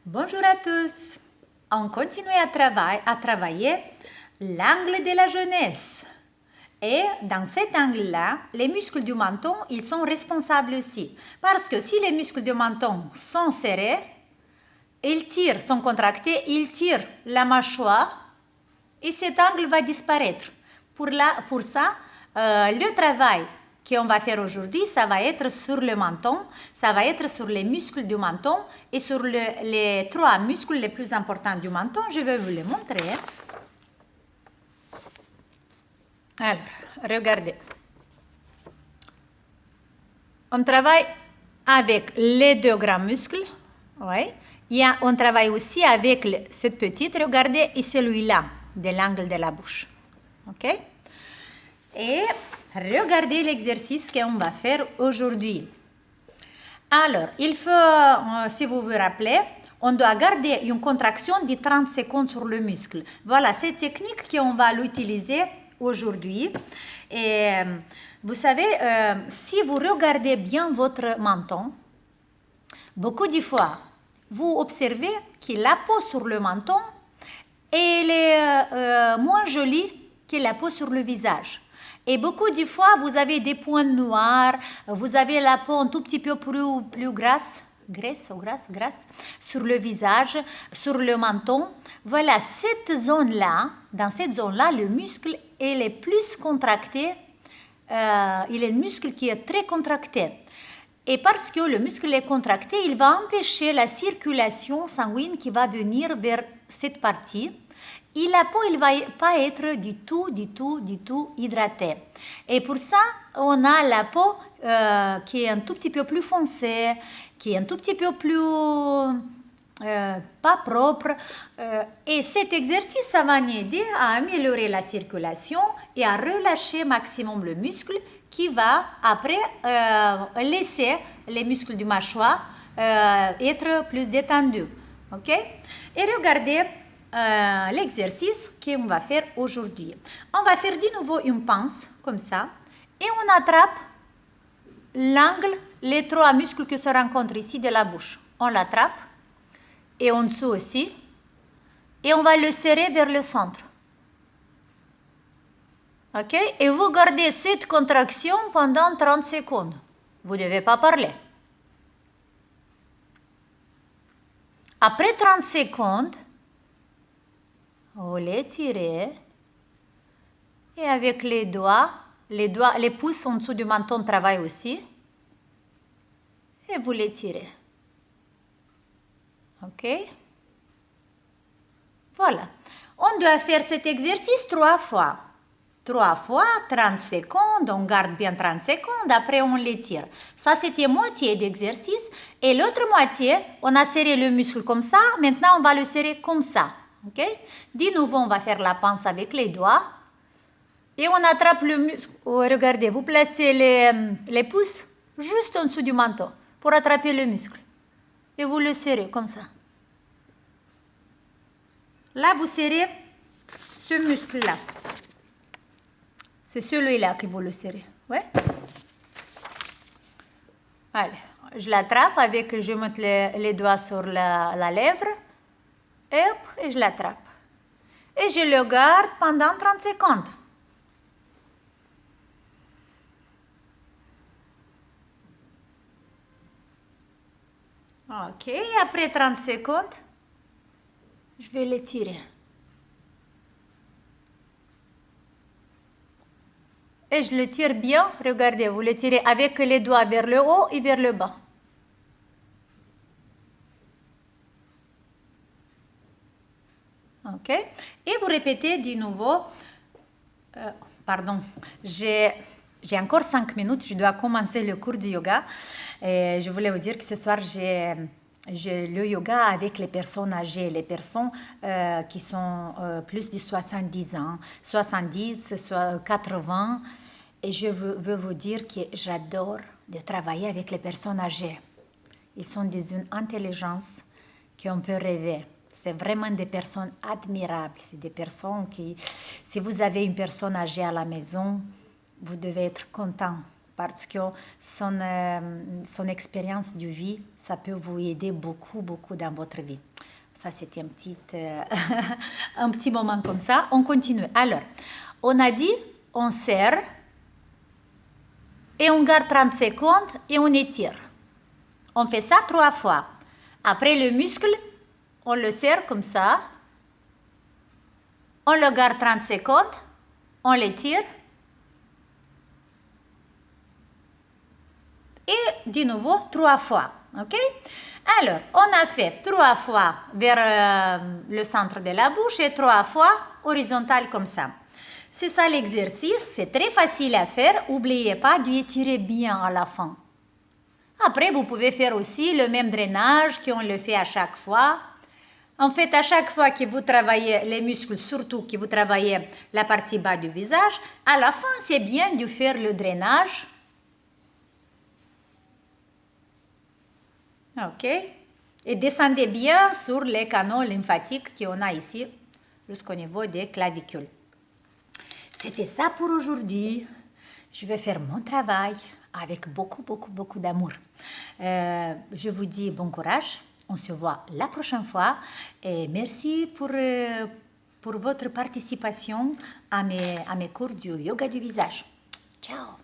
Bonjour à tous. On continue à travailler l'angle de la jeunesse. Et dans cet angle-là, les muscles du menton, ils sont responsables aussi. Parce que si les muscles du menton sont serrés, ils tirent, sont contractés, ils tirent la mâchoire et cet angle va disparaître. Pour ça, le travail qu'on va faire aujourd'hui, ça va être sur le menton, ça va être sur les muscles du menton et sur les 3 muscles les plus importants du menton. Je vais vous les montrer. Alors, regardez. On travaille avec les 2 grands muscles. Oui. On travaille aussi avec cette petite, regardez, et celui-là, de l'angle de la bouche. OK? Et regardez l'exercice qu'on va faire aujourd'hui. Alors, il faut, si vous vous rappelez, on doit garder une contraction de 30 secondes sur le muscle. Voilà, cette technique qu'on va l'utiliser aujourd'hui. Et vous savez, si vous regardez bien votre menton, beaucoup de fois, vous observez que la peau sur le menton, elle est moins jolie que la peau sur le visage. Et beaucoup de fois, vous avez des points noirs, vous avez la peau un tout petit peu plus grasse sur le visage, sur le menton. Voilà, cette zone-là, dans cette zone-là, le muscle il est plus contracté. Il est un muscle qui est très contracté. Et parce que le muscle est contracté, il va empêcher la circulation sanguine qui va venir vers cette partie. Et la peau, elle ne va pas être du tout hydratée. Et pour ça, on a la peau qui est un tout petit peu plus foncée, qui est un tout petit peu plus pas propre. Et cet exercice, ça va nous aider à améliorer la circulation et à relâcher maximum le muscle qui va après laisser les muscles du mâchoire être plus détendus. OK? Et regardez l'exercice qu'on va faire aujourd'hui. On va faire de nouveau une pince comme ça et on attrape l'angle, les 3 muscles qui se rencontrent ici de la bouche. On l'attrape et en dessous aussi et on va le serrer vers le centre. OK? Et vous gardez cette contraction pendant 30 secondes. Vous ne devez pas parler. Après 30 secondes, vous l'étirez et avec les doigts, les pouces en dessous du menton travaillent aussi et vous l'étirez. OK? Voilà. On doit faire cet exercice 3 fois. 3 fois, 30 secondes, on garde bien 30 secondes, après on l'étire. Ça, c'était moitié d'exercice. Et l'autre moitié, on a serré le muscle comme ça, maintenant on va le serrer comme ça. OK? De nouveau, on va faire la pince avec les doigts. Et on attrape le muscle. Oh, regardez, vous placez les pouces juste en dessous du menton pour attraper le muscle. Et vous le serrez comme ça. Là, vous serrez ce muscle-là. C'est celui-là que vous le serrez. Ouais? Allez, je l'attrape avec, je mets les doigts sur la lèvre. Et je l'attrape. Et je le garde pendant 30 secondes. OK, après 30 secondes, je vais l'étirer. Et je le tire bien. Regardez, vous le tirez avec les doigts vers le haut et vers le bas. OK? Et vous répétez de nouveau. Pardon, j'ai encore 5 minutes. Je dois commencer le cours de yoga. Et je voulais vous dire que ce soir, j'ai le yoga avec les personnes âgées, les personnes qui sont plus de 70 ans, 70, 80. Et je veux vous dire que j'adore de travailler avec les personnes âgées. Ils sont d'une intelligence qu'on peut rêver. C'est vraiment des personnes admirables. C'est des personnes qui, si vous avez une personne âgée à la maison, vous devez être content parce que son expérience de vie, Ça peut vous aider beaucoup, beaucoup dans votre vie. Ça, c'était un petit moment comme ça. On continue. Alors, on a dit, on serre et on garde 30 secondes et on étire. On fait ça 3 fois. Après, le muscle, on le serre comme ça. On le garde 30 secondes. On l'étire. Et de nouveau 3 fois. Ok? Alors, on a fait 3 fois vers le centre de la bouche et 3 fois horizontal comme ça. C'est ça l'exercice, c'est très facile à faire. N'oubliez pas d'étirer bien à la fin. Après, vous pouvez faire aussi le même drainage qu'on le fait à chaque fois. En fait, à chaque fois que vous travaillez les muscles, surtout que vous travaillez la partie bas du visage, à la fin, c'est bien de faire le drainage. Ok? Et descendez bien sur les canaux lymphatiques qu'on a ici, jusqu'au niveau des clavicules. C'était ça pour aujourd'hui. Je vais faire mon travail avec beaucoup, beaucoup, beaucoup d'amour. Je vous dis bon courage. On se voit la prochaine fois. Et merci pour votre participation à mes cours du yoga du visage. Ciao!